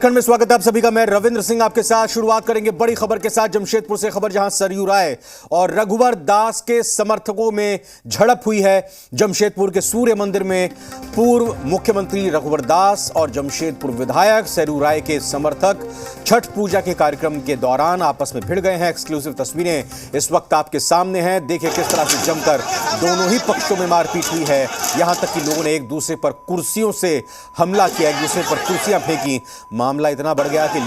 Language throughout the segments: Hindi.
खंड में स्वागत है आप सभी का। मैं रविंद्र सिंह आपके साथ शुरुआत करेंगे बड़ी खबर के साथ। जमशेदपुर से खबर, जहां सरयू राय और रघुवर दास के समर्थकों में झड़प हुई है। जमशेदपुर के सूर्य मंदिर में पूर्व मुख्यमंत्री रघुवर दास और जमशेदपुर विधायक सरयू राय के समर्थक छठ पूजा के कार्यक्रम के दौरान आपस में भिड़ गए हैं। एक्सक्लूसिव तस्वीरें इस वक्त आपके सामने हैं। देखिए किस तरह से जमकर दोनों ही पक्षों में मारपीट हुई है। यहां तक कि लोगों ने एक दूसरे पर कुर्सियों से हमला किया, एक दूसरे पर कुर्सियां फेंकी। मामला इतना बढ़ गया कि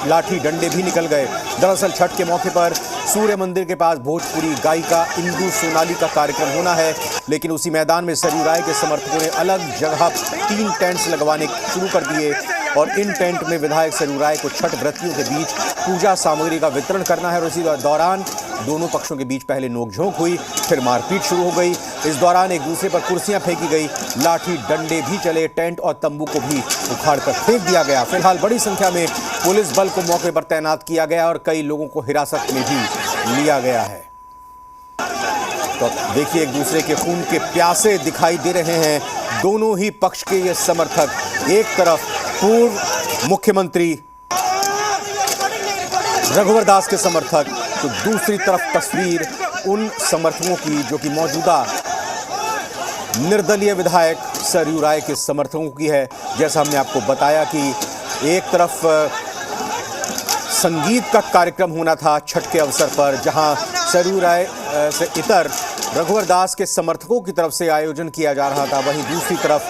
लाठी डंडे भी निकल गए। दरअसल छठ के मौके पर सूर्य मंदिर के पास भोजपुरी गायिका इंदु सोनाली का कार्यक्रम होना है, लेकिन उसी मैदान में सरयू राय के समर्थकों ने अलग जगह 3 टेंट्स लगवाने शुरू कर दिए और इन टेंट में विधायक सरयू राय को छठ व्रतियों के बीच पूजा सामग्री का वितरण करना है। और इसी दौरान दोनों पक्षों के बीच पहले नोकझोंक हुई, फिर मारपीट शुरू हो गई। इस दौरान एक दूसरे पर कुर्सियां फेंकी गई, लाठी डंडे भी चले, टेंट और तंबू को भी उखाड़कर फेंक दिया गया। फिलहाल बड़ी संख्या में पुलिस बल को मौके पर तैनात किया गया और कई लोगों को हिरासत में भी लिया गया है। तो देखिए एक दूसरे के खून के प्यासे दिखाई दे रहे हैं दोनों ही पक्ष के ये समर्थक। एक तरफ पूर्व मुख्यमंत्री रघुवर दास के समर्थक, तो दूसरी तरफ तस्वीर उन समर्थकों की जो कि मौजूदा निर्दलीय विधायक सरयू राय के समर्थकों की है। जैसा हमने आपको बताया कि एक तरफ संगीत का कार्यक्रम होना था छठ के अवसर पर, जहां सरयू राय से इतर रघुवर दास के समर्थकों की तरफ से आयोजन किया जा रहा था। वहीं दूसरी तरफ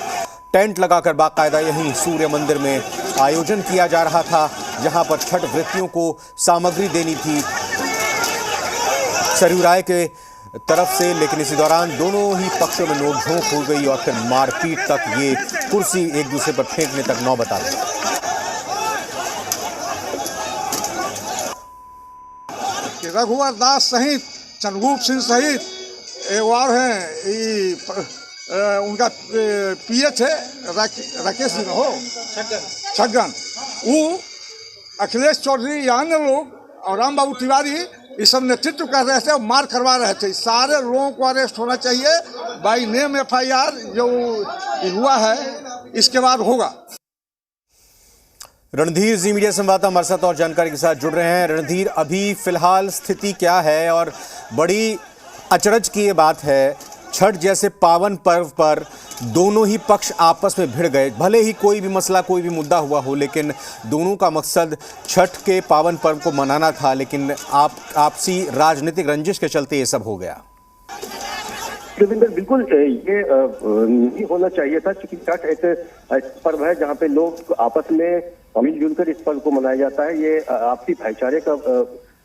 टेंट लगाकर बाकायदा यहीं सूर्य मंदिर में आयोजन किया जा रहा था, जहां पर छठ व्रतियों को सामग्री देनी थी सरयू राय के तरफ से। लेकिन इसी दौरान दोनों ही पक्षों में नोकझोंक हो गई और फिर मारपीट तक, ये कुर्सी एक दूसरे पर फेंकने तक नौबत आ गई। रघुवर दास सहित चंद्रगुप्त सिंह सहित एक और हैं, उनका पीएच है राकेश सिंह हो छगन, वो अखिलेश चौधरी, अन्य लोग और राम बाबू तिवारी ये सब नेतृत्व कर रहे थे और मार करवा रहे थे। सारे लोगों को अरेस्ट होना चाहिए। बाई नेम FIR जो हुआ है इसके बाद होगा। रणधीर जी मीडिया संवाददाता हमारे साथ और जानकारी के साथ जुड़ रहे हैं। रणधीर, अभी फिलहाल स्थिति क्या है? और बड़ी अचरज की ये बात है, छठ जैसे पावन पर्व पर दोनों ही पक्ष आपस में भिड़ गए। भले ही कोई भी मसला, कोई भी मुद्दा हुआ हो, लेकिन दोनों का मकसद छठ के पावन पर्व को मनाना था। लेकिन आपसी राजनीतिक रंजिश के चलते ये सब हो गया। रविंद्र, बिल्कुल ये नहीं होना चाहिए था, क्योंकि छठ एक पर्व है जहाँ पे लोग आपस में मिलजुल कर इस पर्व को मनाया जाता है। ये आपसी भाईचारे का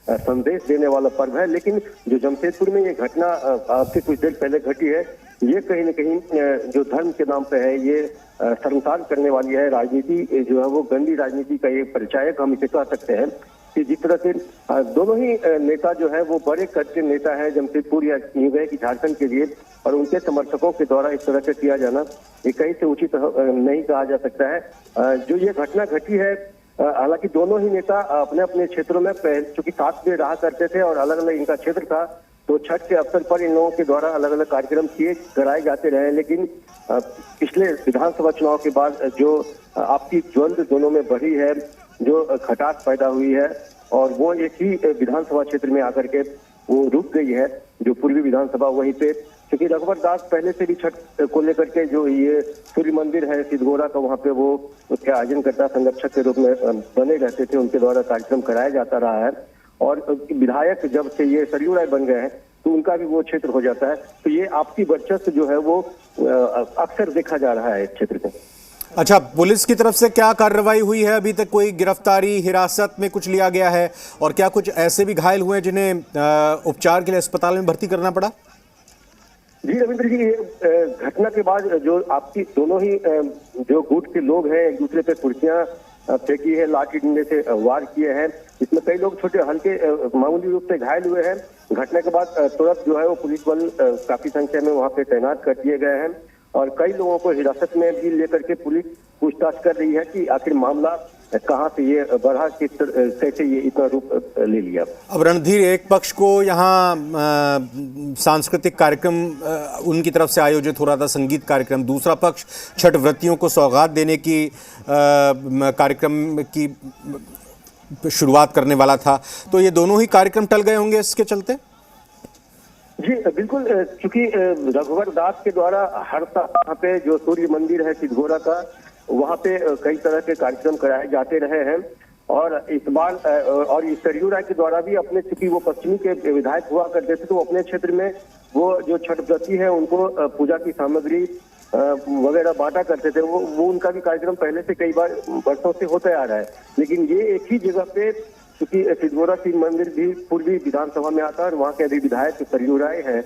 संदेश देने वाला पर्व है। लेकिन जो जमशेदपुर में ये घटना आपसे कुछ देर पहले घटी है, ये कहीं न कहीं जो धर्म के नाम पे है, ये शर्मसार करने वाली है। राजनीति जो है वो गंदी राजनीति का ये परिचायक हम इसे कह सकते हैं कि जिस तरह से दोनों ही नेता जो है वो बड़े कद के नेता है जमशेदपुर या यूं गए कि झारखंड के लिए, और उनके समर्थकों के द्वारा इस तरह से किया जाना ये कहीं से उचित नहीं कहा जा सकता है। जो ये घटना घटी है, हालांकि दोनों ही नेता अपने अपने क्षेत्रों में चूंकि साथ में रहा करते थे और अलग अलग इनका क्षेत्र था, तो छठ के अवसर पर इन लोगों के द्वारा अलग अलग कार्यक्रम कराए जाते रहे। लेकिन पिछले विधानसभा चुनाव के बाद जो आपसी द्वंद्व दोनों में बढ़ी है, जो खटास पैदा हुई है, और वो एक ही विधानसभा क्षेत्र में आकर के वो रुक गई है, जो पूर्वी विधानसभा। वहीं पे क्योंकि रघुवर दास पहले से भी छठ को लेकर के जो ये सूर्य मंदिर है सिद्धगोरा का, वहाँ पे वो उसके आयोजनकर्ता संरक्षक के रूप में बने रहते थे, उनके द्वारा कार्यक्रम कराया जाता रहा है। और विधायक जब से ये सरयू राय बन गए हैं तो उनका भी वो क्षेत्र हो जाता है। तो ये आपसी वर्चस्व जो है वो अक्सर देखा जा रहा है इस क्षेत्र में। अच्छा, पुलिस की तरफ से क्या कार्रवाई हुई है? अभी तक कोई गिरफ्तारी, हिरासत में कुछ लिया गया है? और क्या कुछ ऐसे भी घायल हुए हैं जिन्हें उपचार के लिए अस्पताल में भर्ती करना पड़ा? जी रविंद्र जी, ये घटना के बाद जो आपकी दोनों ही जो गुट के लोग हैं एक दूसरे पे कुर्सियां फेंकी है, लाठी डंडे से वार किए हैं। इसमें कई लोग छोटे हल्के मामूली रूप से घायल हुए हैं। घटना के बाद तुरंत जो है वो पुलिस बल काफी संख्या में वहाँ पे तैनात कर दिए गए हैं और कई लोगों को हिरासत में भी लेकर के पुलिस पूछताछ कर रही है कि आखिर मामला कहाँ से ये बढ़ा, कैसे ये इतना रूप ले लिया। अब रणधीर, एक पक्ष को यहाँ सांस्कृतिक कार्यक्रम उनकी तरफ से आयोजित हो रहा था, संगीत कार्यक्रम, दूसरा पक्ष छठ व्रतियों को सौगात देने की कार्यक्रम की शुरुआत करने वाला था, तो ये दोनों ही कार्यक्रम टल गए होंगे इसके चलते? जी बिल्कुल, चूंकि रघुवर दास के द्वारा हर साल यहाँ पे जो सूर्य मंदिर है सिद्धगोरा का, वहाँ पे कई तरह के कार्यक्रम कराए जाते रहे हैं। और इस बार और सरयू राय के द्वारा भी अपने, चूंकि वो पश्चिमी के विधायक हुआ करते थे, तो अपने क्षेत्र में वो जो छठ व्रती है उनको पूजा की सामग्री वगैरह बांटा करते थे। वो उनका भी कार्यक्रम पहले से कई बार वर्षों से होता आ रहा है। लेकिन ये एक ही जगह पे, क्योंकि सिद्धगोरा शिव मंदिर भी पूर्वी विधानसभा में आता है और वहाँ के अभी विधायक सरयू राय है,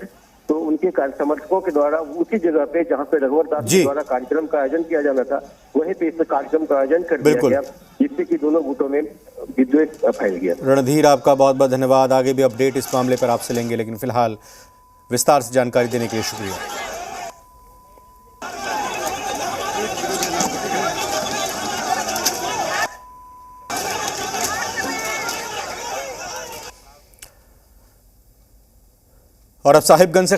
तो उनके समर्थकों के द्वारा उसी जगह पे जहाँ पे रघुवर दास के द्वारा कार्यक्रम का आयोजन किया जाना था, वहीं पे इस कार्यक्रम का आयोजन कर दिया गया, जिससे कि दोनों गुटों में विद्वेष फैल गया। रणधीर, आपका बहुत बहुत धन्यवाद। आगे भी अपडेट इस मामले पर आपसे लेंगे, लेकिन फिलहाल विस्तार से जानकारी देने के लिए शुक्रिया। और अब साहिबगंज से